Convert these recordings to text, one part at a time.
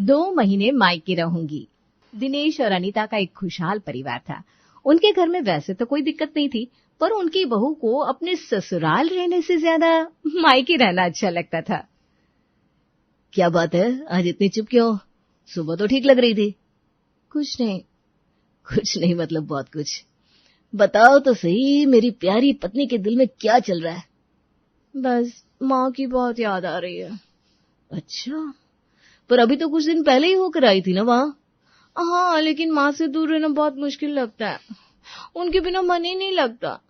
2 महीने मायके रहूंगी। दिनेश और अनीता का एक खुशहाल परिवार था। उनके घर में वैसे तो कोई दिक्कत नहीं थी, पर उनकी बहू को अपने ससुराल रहने से ज्यादा मायके रहना अच्छा लगता था। क्या बात है, आज इतनी चुप क्यों? सुबह तो ठीक लग रही थी। कुछ नहीं मतलब बहुत कुछ। बताओ तो सही, मेरी प्यारी पत्नी के दिल में क्या चल रहा है? बस माँ की बहुत याद आ रही है। अच्छा, पर अभी तो कुछ दिन पहले ही होकर आई थी ना वहां। हाँ, लेकिन माँ से दूर रहना बहुत मुश्किल लगता है। उनके बिना मन ही नहीं लगता।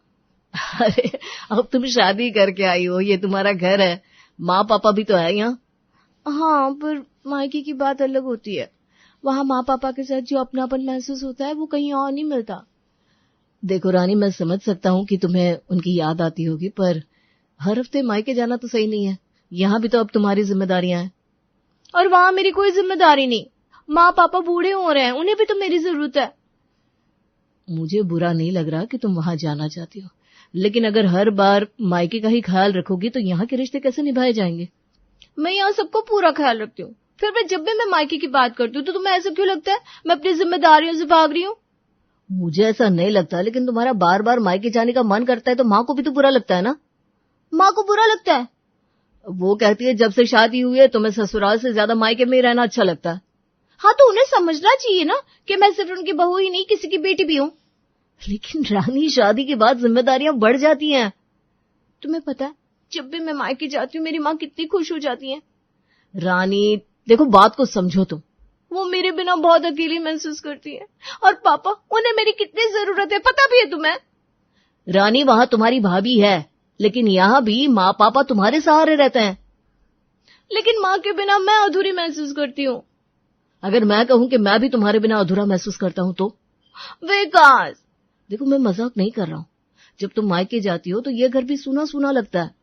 अरे, अब तुम शादी करके आई हो, ये तुम्हारा घर है, माँ पापा भी तो है यहाँ। हाँ, पर मायके की बात अलग होती है। वहाँ माँ पापा के साथ जो अपनापन महसूस होता है वो कहीं और नहीं मिलता। देखो रानी, मैं समझ सकता हूँ कि तुम्हें उनकी याद आती होगी, पर हर हफ्ते मायके जाना तो सही नहीं है। यहाँ भी तो अब तुम्हारी जिम्मेदारियां हैं। और वहाँ मेरी कोई जिम्मेदारी नहीं। माँ पापा बूढ़े हो रहे हैं, उन्हें भी तो मेरी जरूरत है। मुझे बुरा नहीं लग रहा कि तुम वहां जाना चाहती हो, लेकिन अगर हर बार मायके का ही ख्याल रखोगी तो यहाँ के रिश्ते कैसे निभाए जाएंगे? मैं यहाँ सबको पूरा ख्याल रखती हूँ, फिर जब भी मैं मायके की बात करती हूँ तो तुम्हें ऐसा क्यों लगता है मैं अपनी जिम्मेदारियों से भाग रही हूँ? मुझे ऐसा नहीं लगता, लेकिन तुम्हारा बार बार मायके जाने का मन करता है तो माँ को भी तो बुरा लगता है ना? माँ को बुरा लगता है? वो कहती है जब से शादी हुई है तुम्हें ससुराल से ज्यादा मायके में ही रहना अच्छा लगता है। हाँ, तो उन्हें समझना चाहिए ना कि मैं सिर्फ उनकी बहू ही नहीं, किसी की बेटी भी हूँ। लेकिन रानी, शादी के बाद जिम्मेदारियां बढ़ जाती हैं। तुम्हें पता है, जब भी मैं मायके जाती हूँ मेरी माँ कितनी खुश हो जाती है। रानी देखो, बात को समझो तुम। वो मेरे बिना बहुत अकेली महसूस करती है, और पापा, उन्हें मेरी कितनी जरूरत है पता भी है तुम्हें? रानी, वहां तुम्हारी भाभी है, लेकिन यहाँ भी माँ पापा तुम्हारे सहारे रहते हैं। लेकिन माँ के बिना मैं अधूरी महसूस करती हूँ। अगर मैं कहूँ कि मैं भी तुम्हारे बिना अधूरा महसूस करता हूँ तो? विकास, देखो मैं मजाक नहीं कर रहा हूँ। जब तुम मायके जाती हो तो ये घर भी सूना सूना लगता है।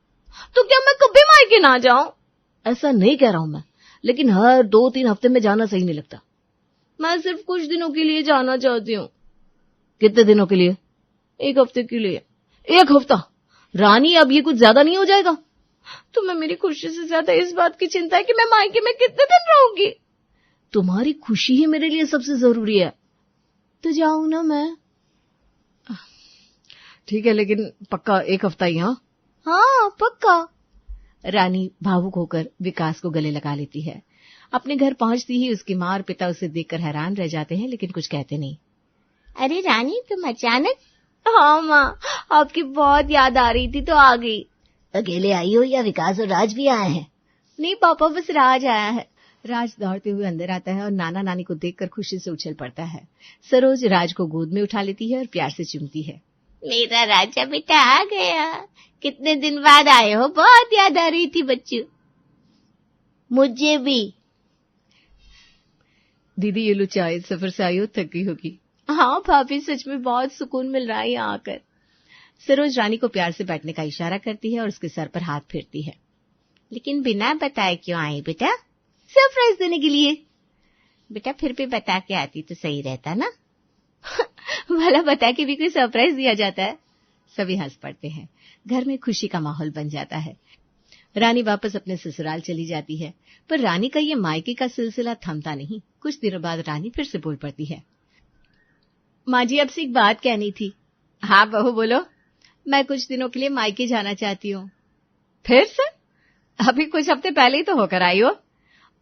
तो क्या मैं कभी मायके ना जाऊं? ऐसा नहीं कह रहा हूं मैं, लेकिन हर 2-3 हफ्ते में जाना सही नहीं लगता। मैं सिर्फ कुछ दिनों के लिए जाना चाहती हूँ। कितने दिनों के लिए? 1 हफ्ते के लिए। 1 हफ्ता? रानी, अब ये कुछ ज्यादा नहीं हो जाएगा? तुम्हें मेरी खुशी से ज्यादा इस बात की चिंता है कि मैं मायके में कितने दिन रहूंगी। तुम्हारी खुशी ही मेरे लिए सबसे जरूरी है। तो जाऊं ना मैं? ठीक है, लेकिन पक्का 1 हफ्ता ही? हाँ पक्का। रानी भावुक होकर विकास को गले लगा लेती है। अपने घर पहुंचती ही उसकी माँ और पिता उसे देखकर हैरान रह जाते हैं, लेकिन कुछ कहते नहीं। अरे रानी, तुम अचानक? हाँ माँ, आपकी बहुत याद आ रही थी तो आ गई। अकेले आई हो या विकास और राज भी आए हैं? नहीं पापा, बस राज आया है। राज दौड़ते हुए अंदर आता है और नाना नानी को देखकर खुशी से उछल पड़ता है। सरोज राज को गोद में उठा लेती है और प्यार से चूमती है। मेरा राजा बेटा आ गया, कितने दिन बाद आए हो, बहुत याद आ रही थी बच्चों। मुझे भी। दीदी ये लो चाय, सफर से आई हो, थक गई होगी। हाँ भाभी, सच में बहुत सुकून मिल रहा है यहाँ आकर। सरोज रानी को प्यार से बैठने का इशारा करती है और उसके सर पर हाथ फेरती है। लेकिन बिना बताए क्यों आई बेटा? सरप्राइज देने के लिए। बेटा फिर भी बता के आती तो सही रहता ना। भला बता के भी कोई सरप्राइज दिया जाता है? सभी हंस पड़ते हैं। घर में खुशी का माहौल बन जाता है। रानी वापस अपने ससुराल चली जाती है, पर रानी का ये मायके का सिलसिला थमता नहीं। कुछ दिनों बाद रानी फिर से बोल पड़ती है। माँ जी, अब से एक बात कहनी थी। हाँ बहू बोलो। मैं कुछ दिनों के लिए मायके जाना चाहती हूँ। फिर से? अभी कुछ हफ्ते पहले ही तो होकर आई हो।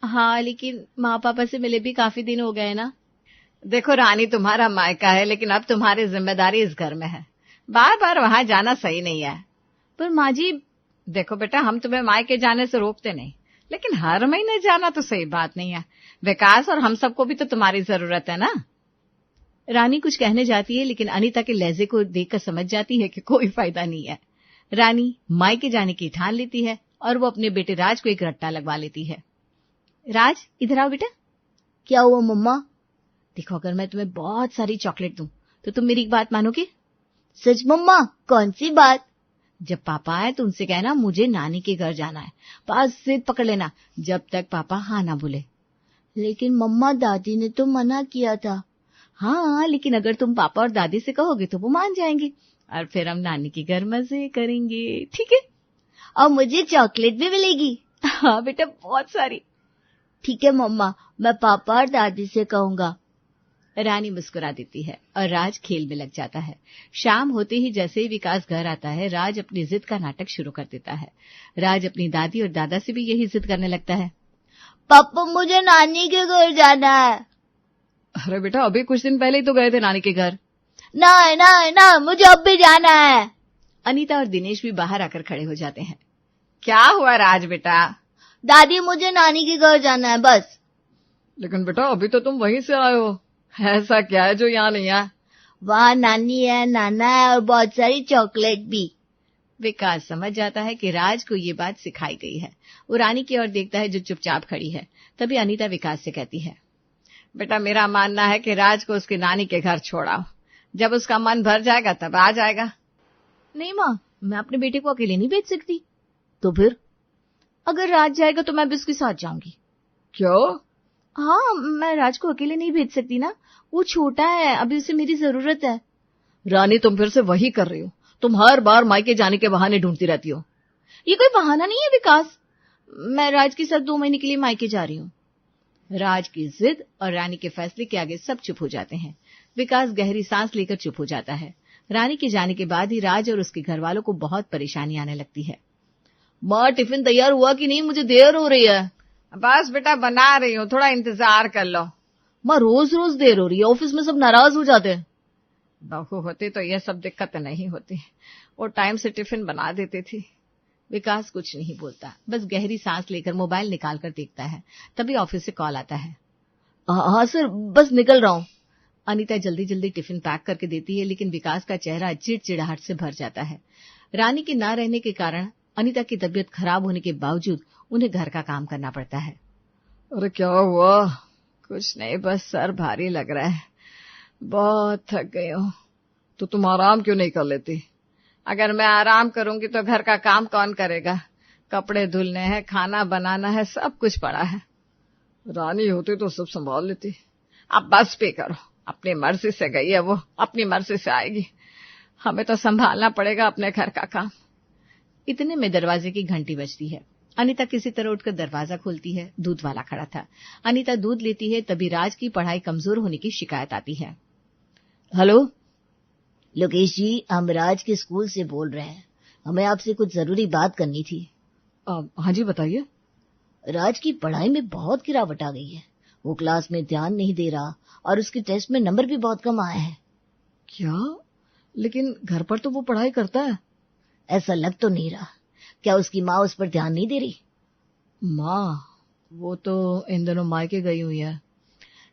हाँ, लेकिन माँ पापा से मिले भी काफी दिन हो गए ना। देखो रानी, तुम्हारा मायका है, लेकिन अब तुम्हारी जिम्मेदारी इस घर में है। बार बार वहां जाना सही नहीं है। पर माँ जी, देखो बेटा, हम तुम्हें मायके जाने से रोकते नहीं, लेकिन हर महीने जाना तो सही बात नहीं है। विकास और हम सबको भी तो तुम्हारी जरूरत है ना। रानी कुछ कहने जाती है, लेकिन अनीता के लहजे को देखकर समझ जाती है कि कोई फायदा नहीं है। रानी मायके जाने की ठान लेती है और वो अपने बेटे राज को एक रट्टा लगवा लेती है। राज, इधर आओ बेटा। क्या हुआ मम्मा? देखो, अगर मैं तुम्हें बहुत सारी चॉकलेट दूं तो तुम मेरी एक बात मानोगे? सच मम्मा? कौन सी बात? जब पापा आए तो उनसे कहना मुझे नानी के घर जाना है। बस जिद पकड़ लेना जब तक पापा हाँ ना बोले। लेकिन मम्मा, दादी ने तो मना किया था। हाँ, लेकिन अगर तुम पापा और दादी से कहोगे तो वो मान जाएंगे और फिर हम नानी के घर मजे करेंगे, ठीक है? और मुझे चॉकलेट भी मिलेगी? हाँ बेटा, बहुत सारी। ठीक है मम्मा, मैं पापा और दादी से कहूंगा। रानी मुस्कुरा देती है और राज खेल में लग जाता है। शाम होते ही जैसे ही विकास घर आता है, राज अपनी जिद का नाटक शुरू कर देता है। राज अपनी दादी और दादा से भी यही जिद करने लगता है। पापा, मुझे नानी के घर जाना है। अरे बेटा, अभी कुछ दिन पहले ही तो गए थे नानी के घर। ना, मुझे अब भी जाना है। अनीता और दिनेश भी बाहर आकर खड़े हो जाते हैं। क्या हुआ राज बेटा? दादी, मुझे नानी के घर जाना है बस। लेकिन बेटा, अभी तो तुम वहीं से आए हो, ऐसा क्या है जो यहाँ नहीं है? वहाँ नानी है, नाना है और बहुत सारी चॉकलेट भी। विकास समझ जाता है कि राज को ये बात सिखाई गई है। वो रानी की ओर देखता है जो चुपचाप खड़ी है। तभी अनीता विकास से कहती है, बेटा मेरा मानना है कि राज को उसकी नानी के घर छोड़ाओ। जब उसका मन भर जाएगा तब आ जाएगा। नहीं माँ, मैं अपने बेटे को अकेले नहीं भेज सकती। तो फिर? अगर राज जाएगा तो मैं भी उसके साथ जाऊंगी। क्यों? हाँ, मैं राज को अकेले नहीं भेज सकती ना, वो छोटा है, अभी उसे मेरी जरूरत है। रानी, तुम फिर से वही कर रही हो। तुम हर बार मायके जाने के बहाने ढूंढती रहती हो। ये कोई बहाना नहीं है विकास, मैं राज के साथ 2 महीने के लिए मायके जा रही हूँ। राज की जिद और रानी के फैसले के आगे सब चुप हो जाते हैं। विकास गहरी सांस लेकर चुप हो जाता है। रानी के जाने के बाद ही राज और उसके घर वालों को बहुत परेशानी आने लगती है। माँ, टिफिन तैयार हुआ कि नहीं? मुझे देर हो रही है। बस बेटा, बना रही हूँ, थोड़ा इंतजार कर लो। माँ, रोज रोज देर हो रही है, ऑफिस में सब नाराज हो जाते हैं। बहू होती तो यह सब दिक्कत नहीं होती, वो टाइम से टिफिन बना देती थी। विकास कुछ नहीं बोलता, बस गहरी सांस लेकर मोबाइल निकाल कर देखता है। तभी ऑफिस से कॉल आता है। हाँ सर, बस निकल रहा हूँ। अनीता जल्दी जल्दी टिफिन पैक करके देती है, लेकिन विकास का चेहरा चिड़चिड़ाहट से भर जाता है। रानी के न रहने के कारण अनीता की तबीयत खराब होने के बावजूद उन्हें घर का काम करना पड़ता है। अरे क्या हुआ? कुछ नहीं, बस सर भारी लग रहा है, बहुत थक गई हूँ। तो तुम आराम क्यों नहीं कर लेती? अगर मैं आराम करूंगी तो घर का काम कौन करेगा? कपड़े धुलने हैं, खाना बनाना है, सब कुछ पड़ा है। रानी होती तो सब संभाल लेती। अब बस पे करो, अपनी मर्जी से गई है वो, अपनी मर्जी से आएगी। हमें तो संभालना पड़ेगा अपने घर का काम। इतने में दरवाजे की घंटी बजती है। अनीता किसी तरह उठकर दरवाजा खोलती है। दूध वाला खड़ा था। अनीता दूध लेती है, तभी राज की पढ़ाई कमजोर होने की शिकायत आती है। हेलो लोकेश जी, हम राज के स्कूल से बोल रहे हैं, हमें आपसे कुछ जरूरी बात करनी थी। हाँ जी, बताइए। राज की पढ़ाई में बहुत गिरावट आ गई है, वो क्लास में ध्यान नहीं दे रहा और उसके टेस्ट में नंबर भी बहुत कम आए हैं। क्या? लेकिन घर पर तो वो पढ़ाई करता है। ऐसा लग तो नहीं रहा। क्या उसकी माँ उस पर ध्यान नहीं दे रही? माँ? वो तो इन दिनों मायके गई हुई है।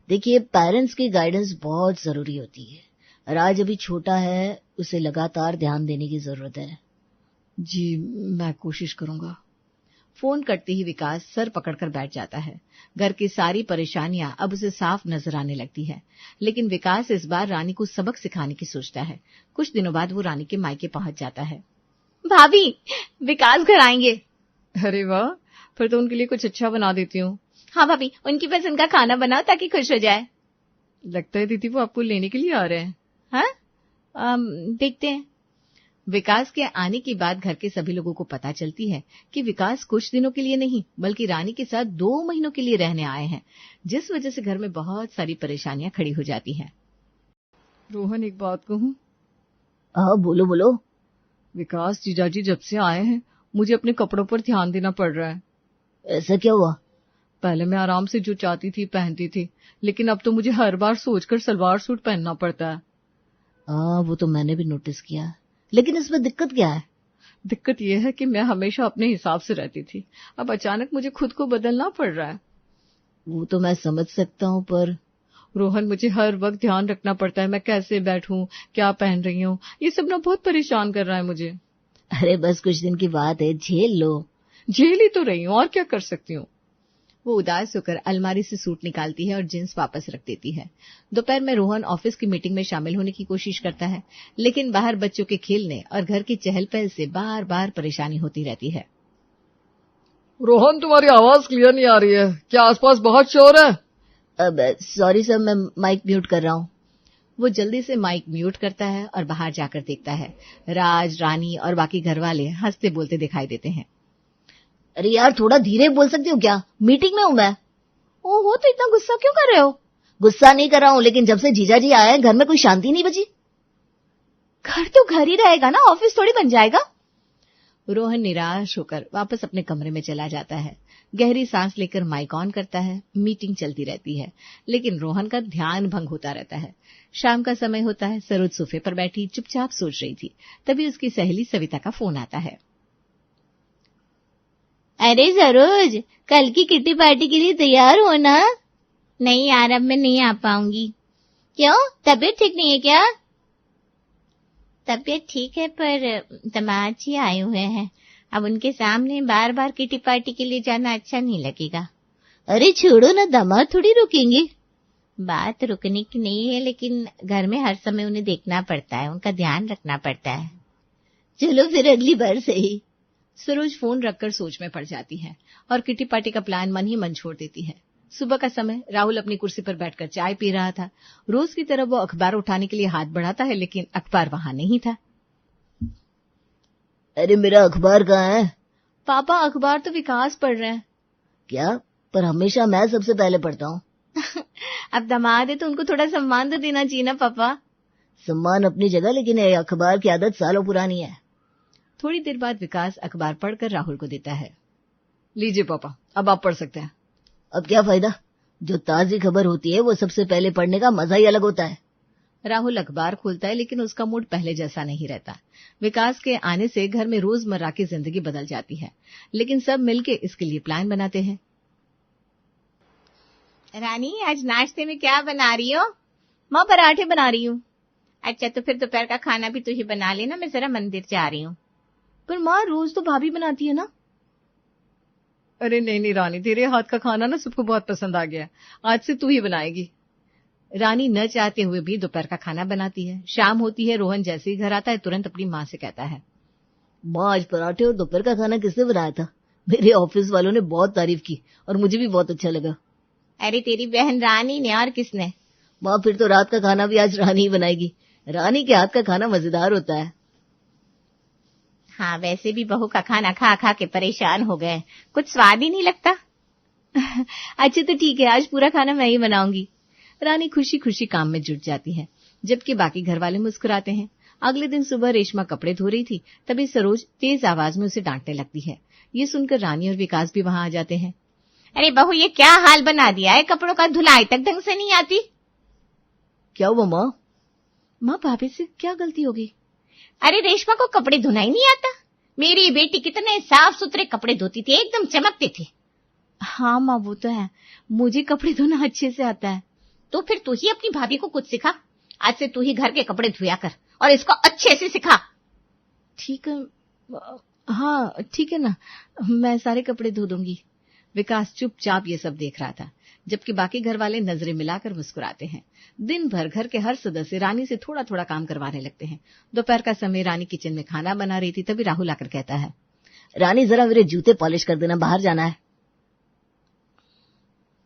देखिए, पेरेंट्स की गाइडेंस बहुत जरूरी होती है। राज अभी छोटा है, उसे लगातार ध्यान देने की जरूरत है। जी, मैं कोशिश करूंगा। फोन करते ही विकास सर पकड़कर बैठ जाता है। घर की सारी परेशानियां अब उसे साफ नजर आने लगती है। लेकिन विकास इस बार रानी को सबक सिखाने की सोचता है। कुछ दिनों बाद वो रानी के मायके पहुंच जाता है। भाभी, विकास घर आएंगे। अरे वाह, फिर तो उनके लिए कुछ अच्छा बना देती हूँ। हाँ भाभी, उनकी पसंद का खाना बनाओ ताकि खुश हो जाए। लगता है दीदी वो आपको लेने के लिए आ रहे हैं। हाँ, देखते हैं। विकास के आने की बात घर के सभी लोगों को पता चलती है कि विकास कुछ दिनों के लिए नहीं बल्कि रानी के साथ 2 महीनों के लिए रहने आए हैं, जिस वजह से घर में बहुत सारी परेशानियां खड़ी हो जाती हैं। रोहन, एक बात कहूं? हाँ, बोलो बोलो। विकास, जीजाजी जब से आए हैं मुझे अपने कपड़ों पर ध्यान देना पड़ रहा है। ऐसा क्या हुआ? पहले मैं आराम से जो चाहती थी पहनती थी, लेकिन अब तो मुझे हर बार सोचकर सलवार सूट पहनना पड़ता है। हाँ, वो तो मैंने भी नोटिस किया, लेकिन इसमें दिक्कत क्या है? दिक्कत यह है कि मैं हमेशा अपने हिसाब से रहती थी, अब अचानक मुझे खुद को बदलना पड़ रहा है। वो तो मैं समझ सकता हूँ, पर रोहन, मुझे हर वक्त ध्यान रखना पड़ता है, मैं कैसे बैठूं, क्या पहन रही हूँ, ये सब ना बहुत परेशान कर रहा है मुझे। अरे बस कुछ दिन की बात है, झेल लो। झेल ही तो रही हूँ, और क्या कर सकती हूँ। वो उदास होकर अलमारी से सूट निकालती है और जींस वापस रख देती है। दोपहर में रोहन ऑफिस की मीटिंग में शामिल होने की कोशिश करता है, लेकिन बाहर बच्चों के खेलने और घर की चहल पहल से बार बार परेशानी होती रहती है। रोहन, तुम्हारी आवाज क्लियर नहीं आ रही है, क्या आसपास बहुत शोर है? अब सॉरी सर, मैं माइक म्यूट कर रहा हूँ। वो जल्दी से माइक म्यूट करता है और बाहर जाकर देखता है राज, रानी और बाकी घर वाले हंसते बोलते दिखाई देते हैं। अरे यार, थोड़ा धीरे बोल सकते हो क्या? मीटिंग में हूं मैं। ओहो, तो इतना गुस्सा क्यों कर रहे हो? गुस्सा नहीं कर रहा हूँ, लेकिन जब से जीजा जी आए हैं घर में कोई शांति नहीं बची। घर तो घर ही रहेगा ना, ऑफिस थोड़ी बन जाएगा। रोहन निराश होकर वापस अपने कमरे में चला जाता है। गहरी सांस लेकर माइक ऑन करता है। मीटिंग चलती रहती है, लेकिन रोहन का ध्यान भंग होता रहता है। शाम का समय होता है। सरोज सोफे पर बैठी चुपचाप सोच रही थी, तभी उसकी सहेली सविता का फोन आता है। अरे सरोज, कल की किटी पार्टी के लिए तैयार हो ना? नहीं यार, अब मैं नहीं आ पाऊंगी। क्यों, तबीयत ठीक नहीं है क्या? तबीयत ठीक है, पर दामाद जी आए हुए हैं। अब उनके सामने बार बार किटी पार्टी के लिए जाना अच्छा नहीं लगेगा। अरे छोड़ो ना, दामाद थोड़ी रुकेंगे। बात रुकने की नहीं है, लेकिन घर में हर समय उन्हें देखना पड़ता है, उनका ध्यान रखना पड़ता है। चलो फिर अगली बार सही। सरोज फोन रखकर सोच में पड़ जाती है और किटी पार्टी का प्लान मन ही मन छोड़ देती है। सुबह का समय, राहुल अपनी कुर्सी पर बैठकर चाय पी रहा था। रोज की तरह वो अखबार उठाने के लिए हाथ बढ़ाता है, लेकिन अखबार वहां नहीं था। अरे मेरा अखबार कहाँ है? पापा, अखबार तो विकास पढ़ रहे हैं। क्या? पर हमेशा मैं सबसे पहले पढ़ता हूँ। अब दामाद है तो उनको थोड़ा सम्मान तो देना चाहिए ना पापा। सम्मान अपनी जगह, लेकिन ये अखबार की आदत सालों पुरानी है। थोड़ी देर बाद विकास अखबार पढ़कर राहुल को देता है। लीजिए पापा, अब आप पढ़ सकते हैं। अब क्या फायदा? जो ताजी खबर होती है वो सबसे पहले पढ़ने का मजा ही अलग होता है। राहुल अखबार खोलता है, लेकिन उसका मूड पहले जैसा नहीं रहता। विकास के आने से घर में रोजमर्रा की जिंदगी बदल जाती है, लेकिन सब मिलके इसके लिए प्लान बनाते हैं। रानी, आज नाश्ते में क्या बना रही हो? माँ, पराठे बना रही हूँ। अच्छा, तो फिर दोपहर का खाना भी तू ही बना लेना, मैं जरा मंदिर जा रही हूँ। पर माँ, रोज तो भाभी बनाती है ना। अरे नहीं नहीं रानी, तेरे हाथ का खाना ना सबको बहुत पसंद आ गया, आज से तू ही बनाएगी। रानी न चाहते हुए भी दोपहर का खाना बनाती है। शाम होती है। रोहन जैसे ही घर आता है तुरंत अपनी माँ से कहता है, माँ, आज पराठे और दोपहर का खाना किसने बनाया था? मेरे ऑफिस वालों ने बहुत तारीफ की और मुझे भी बहुत अच्छा लगा। अरे तेरी बहन रानी ने, और किसने? माँ, फिर तो रात का खाना भी आज रानी ही बनाएगी। रानी के हाथ का खाना मजेदार होता है। हाँ, वैसे भी बहू का खाना खा खा के परेशान हो गए, कुछ स्वाद ही नहीं लगता। अच्छा तो ठीक है, आज पूरा खाना मैं ही बनाऊंगी। रानी खुशी खुशी काम में जुट जाती है, जबकि बाकी घर वाले मुस्कुराते हैं। अगले दिन सुबह रेशमा कपड़े धो रही थी, तभी सरोज तेज आवाज में उसे डांटने लगती है। ये सुनकर रानी और विकास भी वहां आ जाते हैं। अरे बहू, ये क्या हाल बना दिया है, कपड़ों का धुलाई तक ढंग से नहीं आती। क्या हुआ माँ? माँ, भाभी से क्या गलती होगी? अरे रेशमा को कपड़े धोना ही नहीं आता। मेरी बेटी कितने साफ सुथरे कपड़े धोती थी, एकदम चमकते थे। हाँ माँ, वो तो है, मुझे कपड़े धोना अच्छे से आता है। तो फिर तू ही अपनी भाभी को कुछ सिखा। आज से तू ही घर के कपड़े धोया कर और इसको अच्छे से सिखा। ठीक है, हाँ ठीक है ना, मैं सारे कपड़े धो दूंगी। विकास चुपचाप ये सब देख रहा था, जबकि बाकी घर वाले नजरें मिलाकर मुस्कुराते हैं। दिन भर घर के हर सदस्य रानी से थोड़ा थोड़ा काम करवाने लगते हैं। दोपहर का समय रानी किचन में खाना बना रही थी, तभी राहुल आकर कहता है, रानी जरा मेरे जूते पॉलिश कर देना, बाहर जाना है।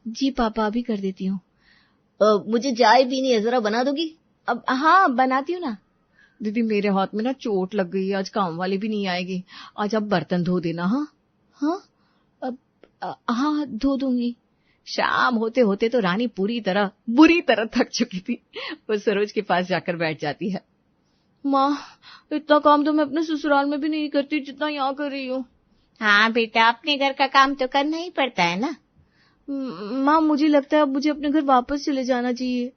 जी पापा, अभी कर देती हूँ। मुझे चाय पीनी है, जरा बना दोगी? अब हाँ, बनाती हूँ ना। दीदी, मेरे हाथ में ना चोट लग गई है, आज काम वाली भी नहीं आएगी। आज आप बर्तन धो देना। हाँ हाँ, अब हाँ धो दूंगी। शाम होते होते तो रानी बुरी तरह थक चुकी थी। वो सरोज के पास जाकर बैठ जाती है। माँ, इतना काम तो मैं अपने ससुराल में भी नहीं करती जितना यहाँ कर रही हूँ। हाँ बेटा, अपने घर का काम तो करना ही पड़ता है ना। माँ, मुझे लगता है अब मुझे अपने घर वापस चले जाना चाहिए।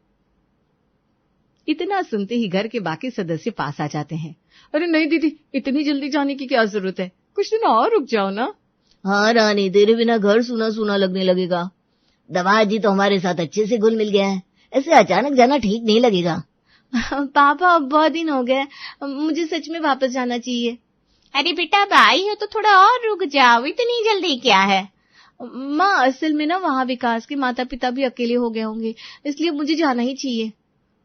इतना सुनते ही घर के बाकी सदस्य पास आ जाते हैं। अरे नहीं दीदी, इतनी जल्दी जाने की क्या जरूरत है, कुछ दिन और रुक जाओ ना। हाँ रानी, तेरे बिना घर सूना सूना लगने लगेगा। दामाद जी तो हमारे साथ अच्छे से घुल मिल गया है, ऐसे अचानक जाना ठीक नहीं लगेगा। पापा, अब बहुत दिन हो गए, मुझे सच में वापस जाना चाहिए। अरे बेटा, अब आई हो तो थोड़ा और रुक जाओ, इतनी जल्दी क्या है। माँ, असल में ना वहाँ विकास के माता पिता भी अकेले हो गए होंगे, इसलिए मुझे जाना ही चाहिए।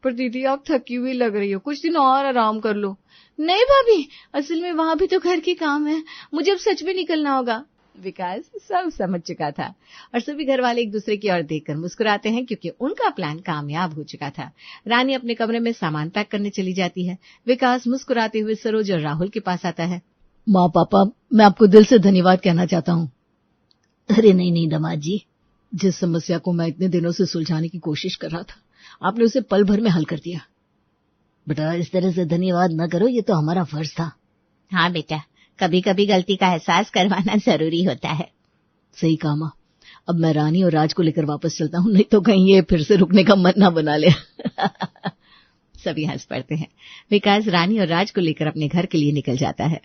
पर दीदी, आप थकी हुई लग रही हो, कुछ दिन और आराम कर लो। नहीं भाभी, असल में वहां भी तो घर के काम है, मुझे अब सच में निकलना होगा। विकास सब समझ चुका था और सभी घर वाले एक दूसरे की ओर देखकर मुस्कुराते हैं, क्योंकि उनका प्लान कामयाब हो चुका था। रानी अपने कमरे में सामान पैक करने चली जाती है। विकास मुस्कुराते हुए सरोज और राहुल के पास आता है। माँ पापा, मैं आपको दिल से धन्यवाद कहना चाहता हूँ। अरे नहीं नहीं दामाद जी, जिस समस्या को मैं इतने दिनों से सुलझाने की कोशिश कर रहा था, आपने उसे पल भर में हल कर दिया। बेटा, इस तरह से धन्यवाद न करो, ये तो हमारा फर्ज था। हाँ बेटा, कभी कभी गलती का एहसास करवाना जरूरी होता है। सही कहा माँ। अब मैं रानी और राज को लेकर वापस चलता हूँ, नहीं तो कहीं ये फिर से रुकने का मन ना बना ले। सभी हंस पड़ते हैं। विकास रानी और राज को लेकर अपने घर के लिए निकल जाता है।